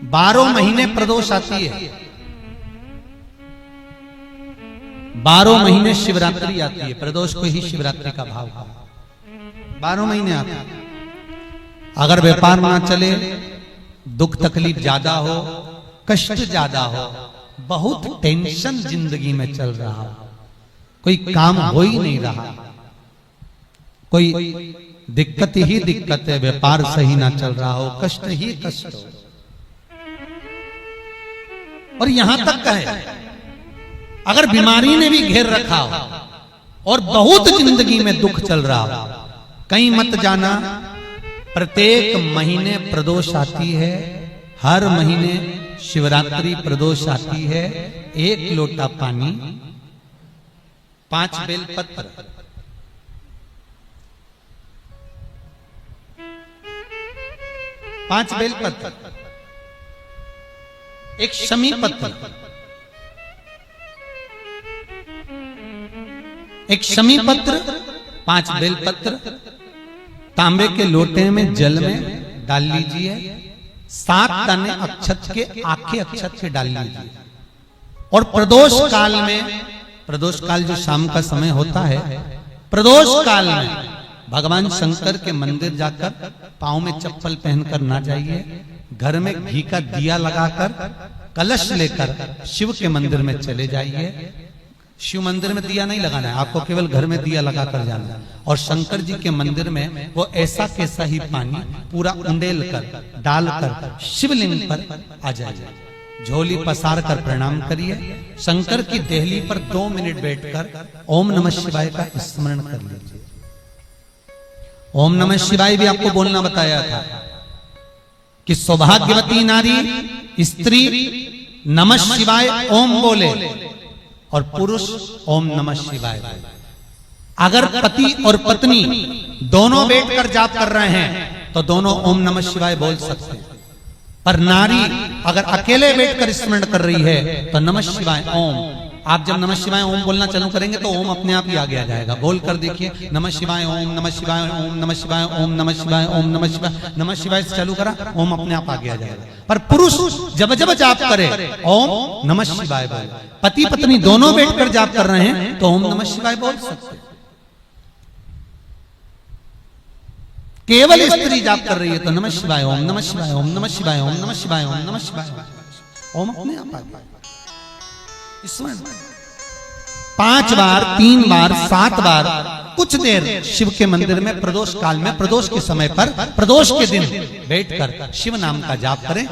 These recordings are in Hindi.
12 महीने प्रदोष आती है, 12 महीने शिवरात्रि आती है। प्रदोष को ही शिवरात्रि का भाव है। 12 महीने आते हैं। अगर व्यापार ना चले, दुख तकलीफ ज्यादा हो, कष्ट ज्यादा हो, बहुत टेंशन जिंदगी में चल रहा हो, कोई काम हो ही नहीं रहा, कोई दिक्कत ही दिक्कत है, व्यापार सही ना चल रहा हो, कष्ट ही कष्ट हो, और यहां तक कहे अगर बीमारी ने भी घेर रखा हो और बहुत जिंदगी में दुख चल रहा हो, कहीं मत जाना। प्रत्येक महीने प्रदोष आती है, हर महीने शिवरात्रि प्रदोष आती है। 1 लोटा पानी, 5 बेलपत्र, 5 बेलपत्र, 1 शमी पत्र, 1 शमी पत्र, 5 बेलपत्र तांबे के लोटे में जल में डाल लीजिए। 7 दाने अक्षत के, आखे अक्षत के डाल लीजिए। और प्रदोष काल में, प्रदोष काल जो शाम का समय होता है, प्रदोष काल में भगवान शंकर के मंदिर जाकर पांव में चप्पल पहनकर ना जाइए। घर में घी का दिया लगाकर कलश लेकर शिव के मंदिर में चले जाइए। शिव मंदिर में दिया नहीं लगाना है आपको, केवल घर में दिया लगाकर जाना है। और शंकर जी के मंदिर में वो ऐसा कैसा ही पानी पूरा उंडेल कर डालकर शिवलिंग पर आ जाइए। झोली पसार कर प्रणाम करिए। शंकर की देहली पर 2 मिनट बैठकर ओम नमः शिवाय का स्मरण कर लीजिए। ओम नमः शिवाय भी आपको बोलना बताया था कि सौभाग्यवती नारी स्त्री नमः शिवाय ओम बोले और पुरुष ओम नमः शिवाय। अगर पति और पत्नी दोनों बैठकर जाप कर रहे हैं तो दोनों ओम नमः शिवाय बोल सकते हैं। पर नारी अगर अकेले बैठकर स्मरण कर रही है तो नमः शिवाय ओम। आप जब नमः शिवाय ओम बोलना चालू करेंगे तो ओम अपने आप ही आगे आ जाएगा। बोल कर देखिए, नमः शिवाय ओम, नमः शिवाय ओम, नमः शिवाय ओम, नमः शिवाय ओम, नमः शिवाय। नमः शिवाय से चालू करा, ओम अपने आप आगे आ जाएगा। पर पुरुष जब जब जाप करे ओम नमः शिवाय बोले। पति पत्नी दोनों बैठकर जाप कर रहे हैं तो ओम नमः शिवाय बोल सकते। केवल स्त्री जाप कर रही है तो नमः शिवाय ओम, नमः शिवाय ओम, नमः शिवाय ओम, नमः शिवाय ओम, नमः शिवाय ओम अपने आप आ गया। 5 बार, 3 बार, 7 बार कुछ देर शिव के मंदिर में प्रदोष काल में, प्रदोष के समय पर, प्रदोष के दिन बैठकर शिव नाम का जाप करें।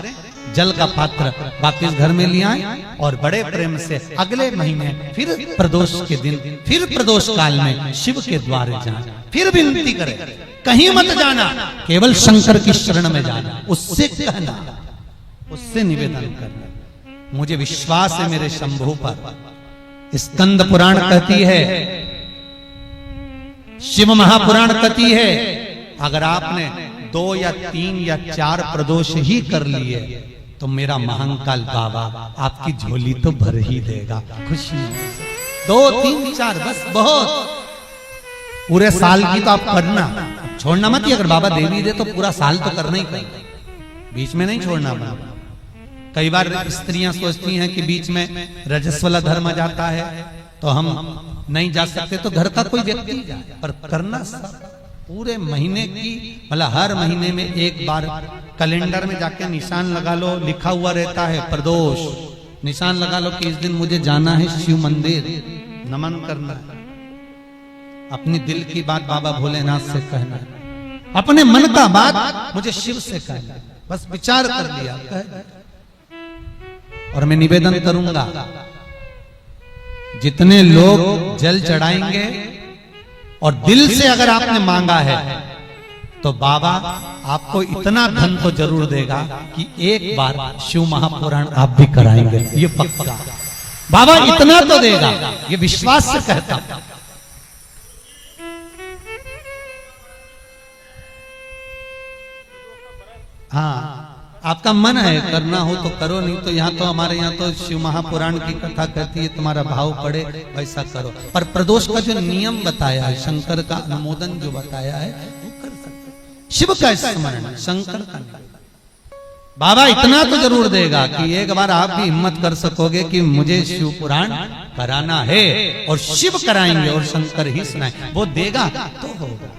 जल का पात्र वापिस घर में ले आए और बड़े प्रेम से अगले महीने फिर प्रदोष के दिन, फिर प्रदोष काल में शिव के द्वारे जाएं, फिर विनती करें। कहीं मत जाना, केवल शंकर की शरण में जाना, उससे कहना, उससे निवेदन करना, मुझे विश्वास है मेरे शंभु पर। स्कंद पुराण कहती है, शिव महापुराण कहती है, अगर आपने 2 या 3 या 4 प्रदोष ही कर लिए तो मेरा महाकाल बाबा आपकी झोली तो भर ही देगा खुशी से। 2, 3, 4 बस बहुत। पूरे साल की तो आप करना, छोड़ना मत। अगर बाबा दे भी दे तो पूरा साल तो करना ही करना, बीच में नहीं छोड़ना बाबा। कई बार स्त्रियां सोचती हैं कि बीच में रजस्वला धर्म आ जाता है तो हम नहीं जा सकते, तो घर का कोई व्यक्ति जाए, पर करना पूरे महीने की, मतलब हर महीने में एक बार कैलेंडर में जाके निशान लगा लो, लिखा हुआ रहता है प्रदोष, निशान लगा लो कि इस दिन मुझे जाना है शिव मंदिर, नमन करना है, अपनी दिल की बात बाबा भोलेनाथ से कहना है, अपने मन का बात मुझे शिव से कहना है। बस विचार कर लिया और मैं निवेदन करूंगा, जितने लोग जल चढ़ाएंगे और दिल से अगर आपने मांगा है तो बाबा आपको इतना धन तो जरूर देगा कि एक बार शिव महापुराण आप भी कराएंगे, ये पक्का। बाबा इतना तो देगा, ये विश्वास से कहता। हाँ, आपका मन है करना हो तो करो, नहीं तो यहाँ तो हमारे यहाँ तो शिव महापुराण की कथा कहती है, तुम्हारा भाव पड़े वैसा करो। पर प्रदोष का जो नियम बताया है, शंकर का अनुमोदन जो बताया है, वो कर सकते। शिव का स्मरण, शंकर का बाबा इतना तो जरूर देगा कि एक बार आप भी हिम्मत कर सकोगे कि मुझे शिव पुराण कराना है, और शिव कराएंगे और शंकर ही सुनाएंगे, वो देगा तो होगा।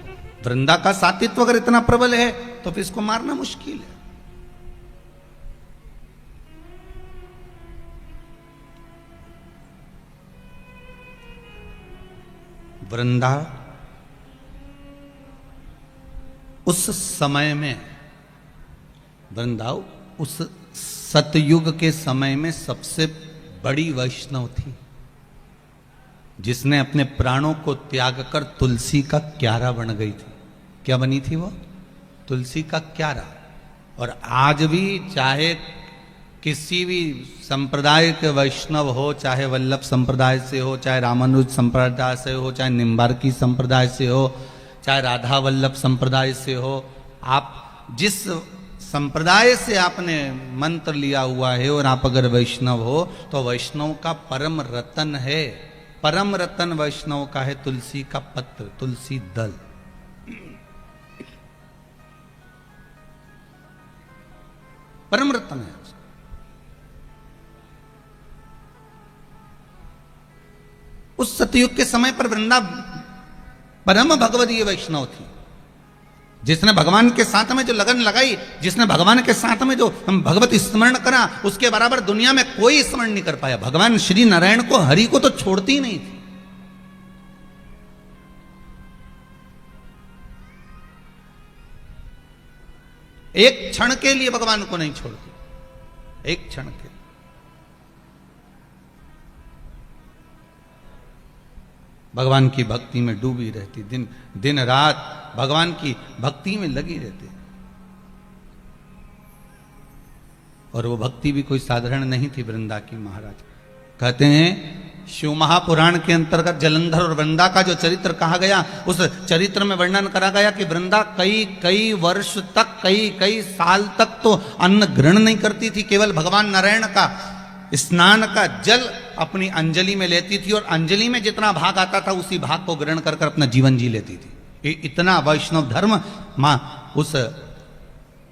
वृंदा का सातित्व अगर इतना प्रबल है तो फिर इसको मारना मुश्किल है। वृंदा उस समय में, वृंदा उस सतयुग के समय में सबसे बड़ी वैष्णव थी, जिसने अपने प्राणों को त्याग कर तुलसी का क्यारा बन गई थी। क्या बनी थी वो? तुलसी का क्यारा। और आज भी चाहे किसी भी संप्रदाय के वैष्णव हो, चाहे वल्लभ संप्रदाय से हो, चाहे रामानुज संप्रदाय से हो, चाहे निम्बार्की संप्रदाय से हो, चाहे राधा वल्लभ संप्रदाय से हो, आप जिस संप्रदाय से आपने मंत्र लिया हुआ है और आप अगर वैष्णव हो तो वैष्णव का परम रतन है, परम रतन वैष्णव का है तुलसी का पत्र, तुलसी दल। परम रतन है। उस सतयुग के समय पर वृंदा परम भगवदीय वैष्णव थी, जिसने भगवान के साथ में जो लगन लगाई, जिसने भगवान के साथ में जो हम भगवत स्मरण करा, उसके बराबर दुनिया में कोई स्मरण नहीं कर पाया। भगवान श्री नारायण को, हरि को तो छोड़ती ही नहीं थी। एक क्षण के लिए भगवान को नहीं छोड़ती, एक क्षण के लिए। भगवान की भक्ति में डूबी रहती, दिन दिन रात भगवान की भक्ति में लगी रहती। और वो भक्ति भी कोई साधारण नहीं थी वृंदा की। महाराज कहते हैं शिव महापुराण के अंतर्गत जलंधर और वृंदा का जो चरित्र कहा गया, उस चरित्र में वर्णन करा गया कि वृंदा कई कई वर्ष तक, कई कई साल तक तो अन्न ग्रहण नहीं करती थी। केवल भगवान नारायण का स्नान का जल अपनी अंजलि में लेती थी, और अंजलि में जितना भाग आता था उसी भाग को ग्रहण कर अपना जीवन जी लेती थी। इतना वैष्णव धर्म मां उस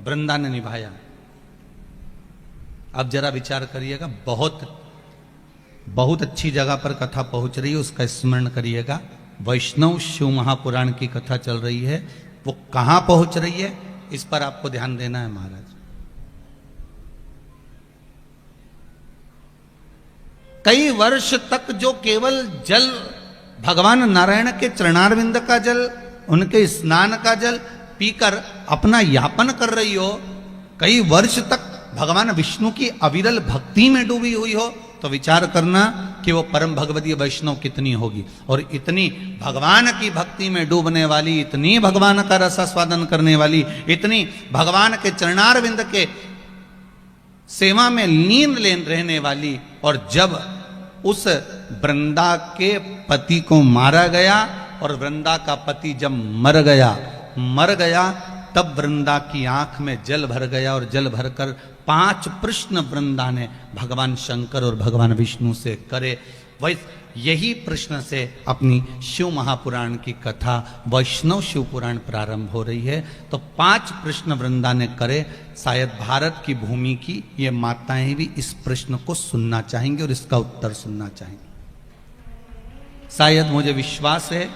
वृंदा ने निभाया। अब जरा विचार करिएगा, बहुत बहुत अच्छी जगह पर कथा पहुंच रही है, उसका स्मरण करिएगा। वैष्णव शिव महापुराण की कथा चल रही है, वो कहां पहुंच रही है इस पर आपको ध्यान देना है। महाराज कई वर्ष तक जो केवल जल भगवान नारायण के चरणारविंद का जल, उनके स्नान का जल पीकर अपना यापन कर रही हो, कई वर्ष तक भगवान विष्णु की अविरल भक्ति में डूबी हुई हो, तो विचार करना कि वो परम भगवदीय वैष्णव कितनी होगी। और इतनी भगवान की भक्ति में डूबने वाली, इतनी भगवान का रसास्वादन करने वाली, इतनी भगवान के चरणारविंद के सेवा में लीन रहने वाली, और जब उस वृंदा के पति को मारा गया और वृंदा का पति जब मर गया तब वृंदा की आंख में जल भर गया, और जल भरकर 5 प्रश्न वृंदा ने भगवान शंकर और भगवान विष्णु से करे। यही प्रश्न से अपनी शिव महापुराण की कथा वैष्णव शिव पुराण प्रारंभ हो रही है। तो 5 प्रश्न वृंदा ने करे। शायद भारत की भूमि की ये माताएं भी इस प्रश्न को सुनना चाहेंगे और इसका उत्तर सुनना चाहेंगे। शायद मुझे विश्वास है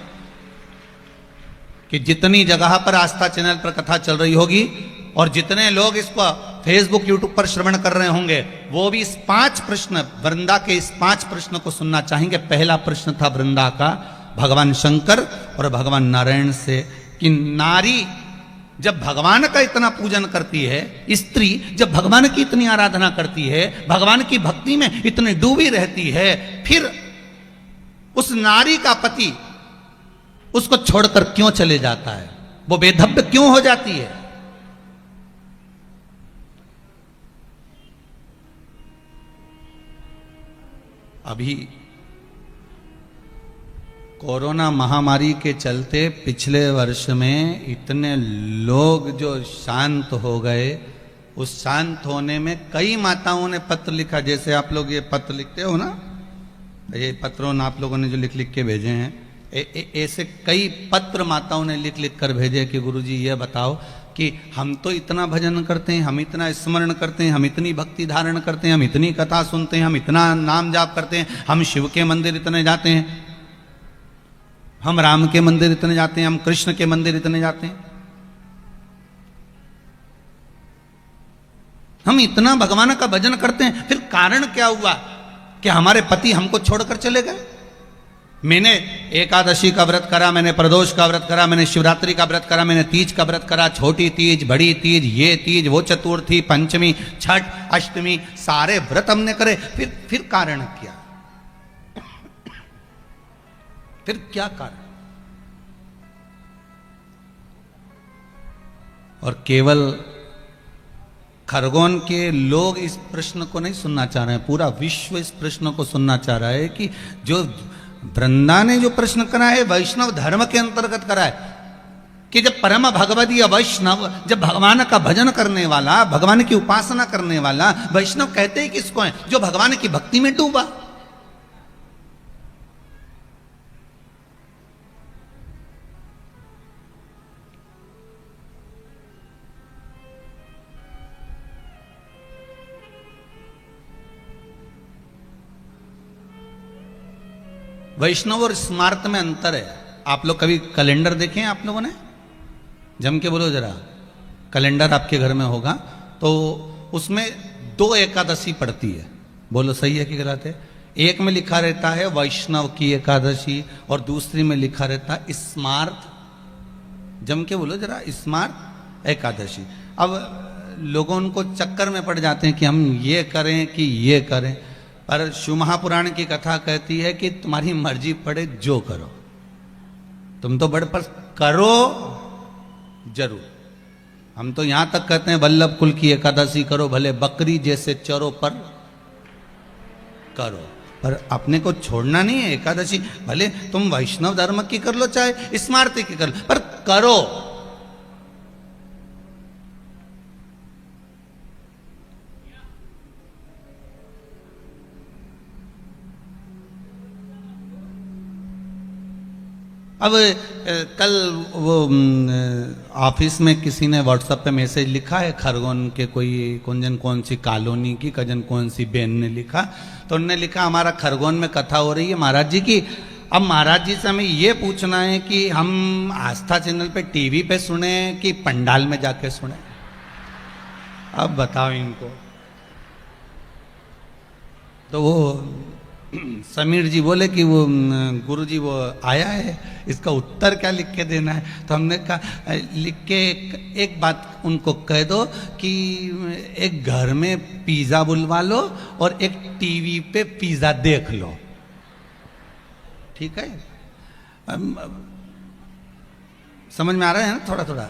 कि जितनी जगह पर आस्था चैनल पर कथा चल रही होगी और जितने लोग इसको फेसबुक यूट्यूब पर श्रवण कर रहे होंगे, वो भी इस 5 प्रश्न, वृंदा के इस 5 प्रश्न को सुनना चाहेंगे। पहला प्रश्न था वृंदा का भगवान शंकर और भगवान नारायण से कि नारी जब भगवान का इतना पूजन करती है, स्त्री जब भगवान की इतनी आराधना करती है, भगवान की भक्ति में इतनी डूबी रहती है, फिर उस नारी का पति उसको छोड़कर क्यों चले जाता है? वो बेधब्य क्यों हो जाती है? अभी कोरोना महामारी के चलते पिछले वर्ष में इतने लोग जो शांत हो गए, उस शांत होने में कई माताओं ने पत्र लिखा। जैसे आप लोग ये पत्र लिखते हो ना, ये पत्रों आप लोगों ने जो लिख लिख के भेजे हैं, ऐसे कई पत्र माताओं ने लिख लिख कर भेजे कि गुरुजी ये बताओ कि हम तो इतना भजन करते हैं, हम इतना स्मरण करते हैं, हम इतनी भक्ति धारण करते हैं, हम इतनी कथा सुनते हैं, हम इतना नाम जाप करते हैं, हम शिव के मंदिर इतने जाते हैं, हम राम के मंदिर इतने जाते हैं, हम कृष्ण के मंदिर इतने जाते हैं, हम इतना भगवान का भजन करते हैं, फिर कारण क्या हुआ कि हमारे पति हमको छोड़कर चले गए? मैंने एकादशी का व्रत करा, मैंने प्रदोष का व्रत करा, मैंने शिवरात्रि का व्रत करा, मैंने तीज का व्रत करा, छोटी तीज, बड़ी तीज, ये तीज, वो चतुर्थी, पंचमी, छठ, अष्टमी, सारे व्रत हमने करे, फिर कारण क्या? फिर क्या कारण? और केवल खरगोन के लोग इस प्रश्न को नहीं सुनना चाह रहे हैं, पूरा विश्व इस प्रश्न को सुनना चाह रहा है कि जो वृंदा ने जो प्रश्न करा है वैष्णव धर्म के अंतर्गत करा है कि जब परम भगवदीय वैष्णव, जब भगवान का भजन करने वाला, भगवान की उपासना करने वाला वैष्णव कहते ही किसको है? जो भगवान की भक्ति में डूबा। वैष्णव और स्मार्त में अंतर है। आप लोग कभी कैलेंडर देखे हैं आप लोगों ने? जम के बोलो जरा। कैलेंडर आपके घर में होगा तो उसमें 2 एकादशी पड़ती है। बोलो सही है कि गलत है? एक में लिखा रहता है वैष्णव की एकादशी और दूसरी में लिखा रहता है स्मार्त। जम के बोलो जरा, स्मार्त एकादशी। अब लोगों उनको चक्कर में पड़ जाते हैं कि हम ये करें कि ये करें, पर शिव महापुराण की कथा कहती है कि तुम्हारी मर्जी पड़े जो करो, तुम तो बड़े पर करो जरूर। हम तो यहां तक कहते हैं वल्लभ कुल की एकादशी करो, भले बकरी जैसे चरो पर करो, पर अपने को छोड़ना नहीं है एकादशी। भले तुम वैष्णव धर्म की कर लो चाहे स्मार्ती की कर लो, पर करो। अब कल वो ऑफिस में किसी ने व्हाट्सएप पे मैसेज लिखा है, खरगोन के कोई कौन सी कॉलोनी की कजन कौन सी बहन ने लिखा, तो उन्होंने लिखा हमारा खरगोन में कथा हो रही है महाराज जी की। अब महाराज जी से हमें ये पूछना है कि हम आस्था चैनल पे टीवी पे सुने कि पंडाल में जाके सुने? अब बताओ इनको। तो वो समीर जी बोले कि वो गुरु जी वो आया है, इसका उत्तर क्या लिख के देना है? तो हमने कहा लिख के एक बात उनको कह दो कि एक घर में पिज़्ज़ा बुलवा लो और एक टीवी पे पिज़्ज़ा देख लो, ठीक है? समझ में आ रहा है ना? थोड़ा थोड़ा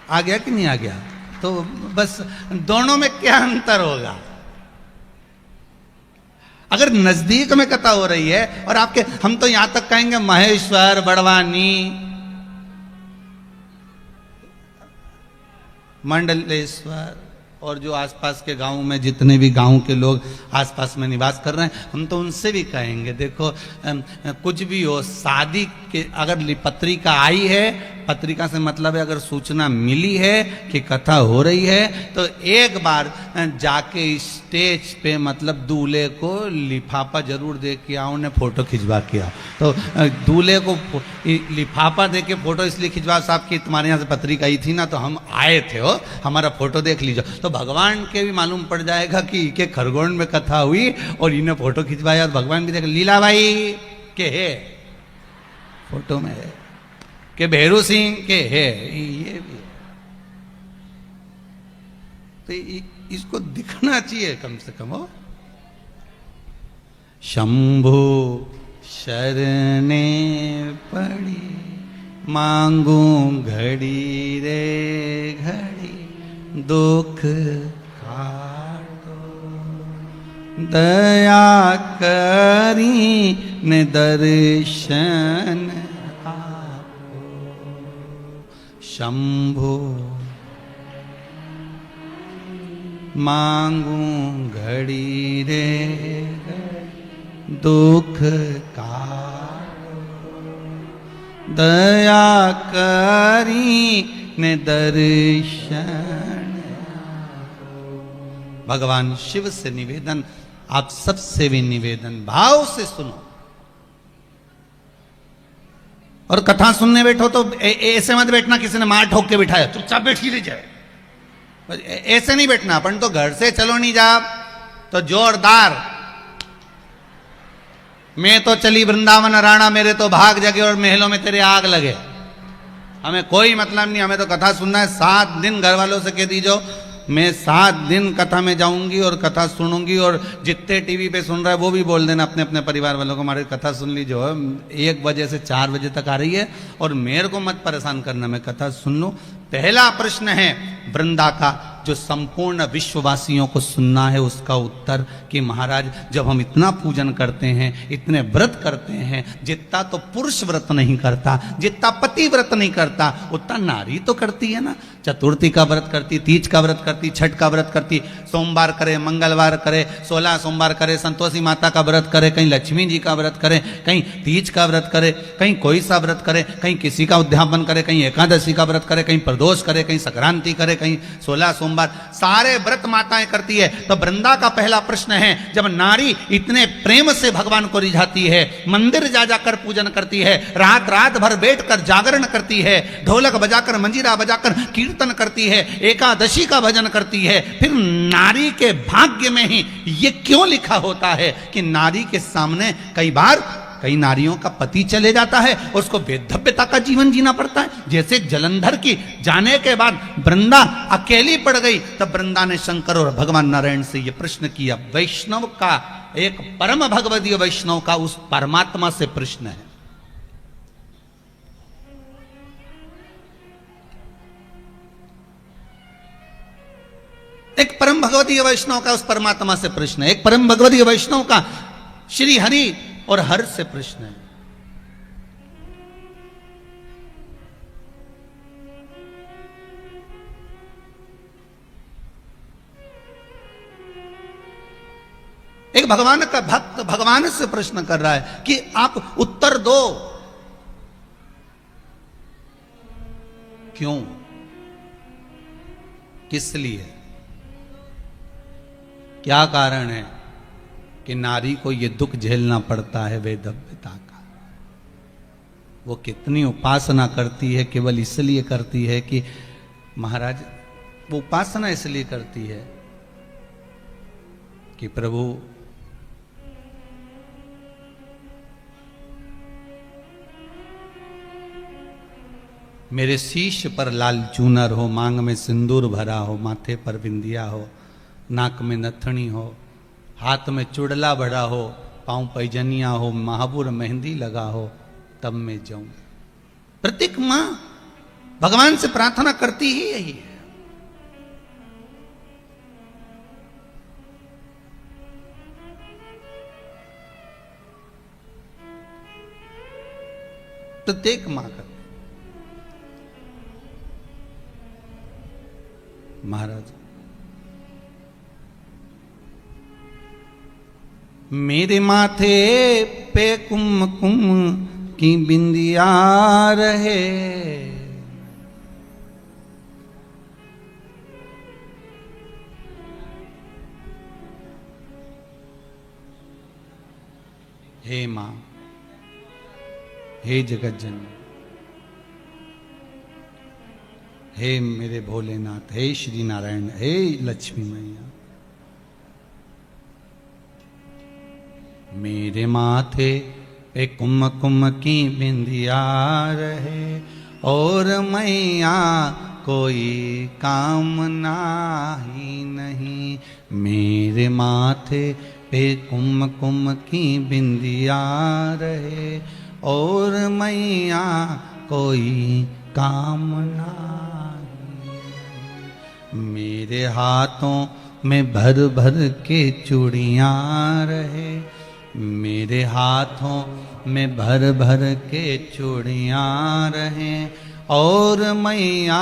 आ गया कि नहीं आ गया? तो बस दोनों में क्या अंतर होगा? अगर नजदीक में कथा हो रही है और आपके, हम तो यहां तक कहेंगे महेश्वर, बड़वानी, मंडलेश्वर और जो आसपास के गांव में जितने भी गांव के लोग आसपास में निवास कर रहे हैं, हम तो उनसे भी कहेंगे देखो कुछ भी हो, शादी के अगर पत्रिका आई है, पत्रिका से मतलब है अगर सूचना मिली है कि कथा हो रही है, तो एक बार जाके स्टेज पे मतलब दूल्हे को लिफाफा जरूर दे के आओ, उन्हें फोटो खिंचवा के आओ। तो दूल्हे को लिफाफा दे के फोटो इसलिए खिंचवा, साहब कि तुम्हारे यहाँ से पत्रिका आई थी ना तो हम आए थे, हो हमारा फोटो देख लीजिए। तो भगवान के भी मालूम पड़ जाएगा कि के खरगोन में कथा हुई और इन्हें फोटो खिंचवाया, और भगवान भी देख लीला भाई के है फोटो में है, के भैरू सिंह के है, ये भी तो इसको दिखना चाहिए कम से कम। हो शंभु शरणे पड़ी, मांगू घड़ी रे घड़ी, दुख काटो, दया करी ने दर्शन आपो। शंभु मांगू घड़ी रे घड़ी, दुख काटो, दया करी ने दर्शन। भगवान शिव से निवेदन, आप सबसे भी निवेदन, भाव से सुनो। और कथा सुनने बैठो तो ऐसे मत बैठना किसी ने मार ठोक के बिठाया, चुपचाप बैठ ही रह जाए, ऐसे नहीं बैठना। अपन तो घर से चलो नहीं जा तो जोरदार, मैं तो चली वृंदावन राणा, मेरे तो भाग जगे और महलों में तेरे आग लगे। हमें कोई मतलब नहीं, हमें तो कथा सुनना है। 7 दिन घर वालों से कह दीजो मैं 7 दिन कथा में जाऊंगी और कथा सुनूंगी, और जितने टीवी पे सुन रहा है वो भी बोल देना अपने अपने परिवार वालों को, हमारी कथा सुन ली जो है 1 बजे से 4 बजे तक आ रही है, और मेरे को मत परेशान करना, मैं कथा सुन लूं। पहला प्रश्न है वृंदा का, जो संपूर्ण विश्ववासियों को सुनना है, उसका उत्तर कि महाराज जब हम इतना पूजन करते हैं, इतने व्रत करते हैं, जितना तो पुरुष व्रत नहीं करता, जितना पति व्रत नहीं करता, उतना नारी तो करती है ना। चतुर्थी का व्रत करती, तीज का व्रत करती, छठ का व्रत करती, सोमवार करे, मंगलवार करे, 16 सोमवार करे, संतोषी माता का व्रत करे, कहीं लक्ष्मी जी का व्रत करे, कहीं तीज का व्रत करे, कहीं कोई सा व्रत करे, कहीं किसी का उद्यापन करे, कहीं एकादशी का व्रत करे, कहीं प्रदोष करे, कहीं संक्रांति करे, कहीं 16 सोमवार, सारे व्रत माताएं करती है। तो वृंदा का पहला प्रश्न है, जब नारी इतने प्रेम से भगवान को रिझाती है, मंदिर जा जाकर पूजन करती है, रात रात भर बैठकर जागरण करती है, ढोलक बजाकर मंजीरा बजाकर कीर्तन करती है, एकादशी का भजन करती है, फिर नारी के भाग्य में ही ये क्यों लिखा होता है कि नारी के सामने कई नारियों का पति चले जाता है, उसको वैधव्यता का जीवन जीना पड़ता है। जैसे जलंधर की जाने के बाद वृंदा अकेली पड़ गई, तब वृंदा ने शंकर और भगवान नारायण से यह प्रश्न किया। वैष्णव का, एक परम भगवदीय वैष्णव का उस परमात्मा से प्रश्न है। एक परम भगवदीय वैष्णव का उस परमात्मा से प्रश्न है, एक परम भगवदीय वैष्णव का श्री हरि और हर से प्रश्न है। एक भगवान का भक्त भगवान से प्रश्न कर रहा है कि आप उत्तर दो, क्यों, किस लिए, क्या कारण है कि नारी को यह दुख झेलना पड़ता है वैधव्यता का। वो कितनी उपासना करती है, केवल इसलिए करती है कि महाराज, वो उपासना इसलिए करती है कि प्रभु मेरे शीश पर लाल चूनर हो, मांग में सिंदूर भरा हो, माथे पर बिंदिया हो, नाक में नथनी हो, हाथ में चुड़ला बड़ा हो, पांव पैजनिया हो, महाबूर मेहंदी लगा हो, तब मैं जाऊं। प्रत्येक मां भगवान से प्रार्थना करती ही यही है। प्रत्येक मां करती। महाराज, मेरे माथे पे कुमकुम की बिंदिया रहे, हे मां, हे जगत जननी, हे मेरे भोलेनाथ, हे श्री नारायण, हे लक्ष्मी मैया, मेरे माथे पे कुमकुम की बिंदिया रहे, और मैया कोई कामना ही नहीं। मेरे माथे पे कुमकुम की बिंदिया रहे, और मैया कोई कामना ही नहीं। मेरे हाथों में भर भर के चूड़ियाँ रहे, मेरे हाथों में भर भर के चूड़ियाँ रहें, और मैया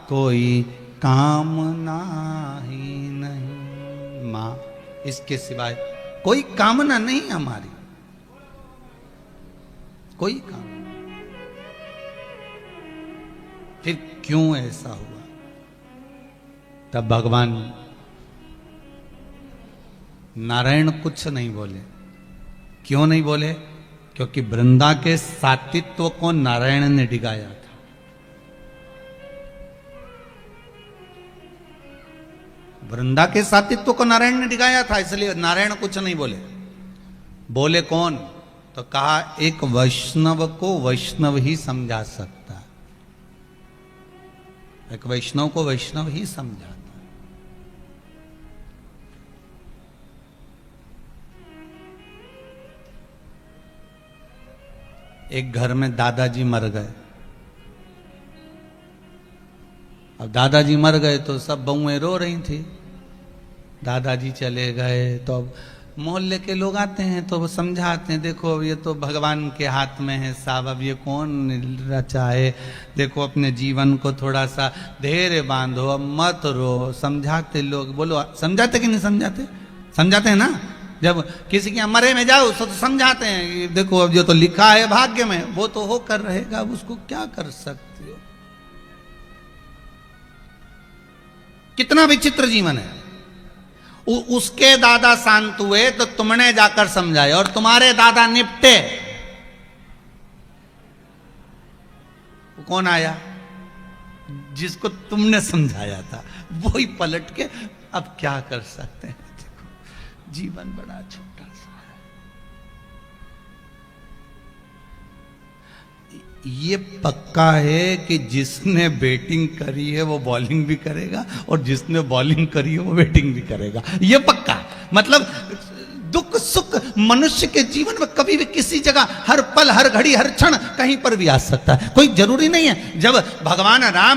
कोई कामना ही नहीं। माँ, इसके सिवाय कोई कामना नहीं हमारी, कोई कामना। फिर क्यों ऐसा हुआ? तब भगवान नारायण कुछ नहीं बोले। क्यों नहीं बोले? क्योंकि वृंदा के सातित्व को नारायण ने डिगाया था। वृंदा के सातित्व को नारायण ने डिगाया था, इसलिए नारायण कुछ नहीं बोले। बोले कौन? तो कहा एक वैष्णव को वैष्णव ही समझा सकता है, एक वैष्णव को वैष्णव ही समझाता। एक घर में दादाजी मर गए। अब दादाजी मर गए तो सब बहुएं रो रही थी। दादाजी चले गए तो अब मोहल्ले के लोग आते हैं तो वो समझाते हैं, देखो अब ये तो भगवान के हाथ में है साहब, अब ये कौन रचा है, देखो अपने जीवन को थोड़ा सा धैर्य बांधो, अब मत रो। समझाते लोग, बोलो समझाते कि नहीं समझाते? समझाते हैं ना। जब किसी के मरे में जाओ तो समझाते हैं कि देखो अब जो तो लिखा है भाग्य में वो तो होकर रहेगा, अब उसको क्या कर सकते हो। कितना विचित्र जीवन है। उसके दादा शांत हुए तो तुमने जाकर समझाए और तुम्हारे दादा निपटे। कौन आया? जिसको तुमने समझाया था वही पलट के अब क्या कर सकते हैं। देखो जीवन बड़ा छोटा सा है। ये पक्का है कि जिसने बैटिंग करी है वो बॉलिंग भी करेगा और जिसने बॉलिंग करी है वो बैटिंग भी करेगा। ये पक्का। मतलब दुख सुख मनुष्य के जीवन में कभी भी किसी जगह, हर पल, हर घड़ी, हर क्षण कहीं पर भी आ सकता है। कोई जरूरी नहीं है। जब भगवान राम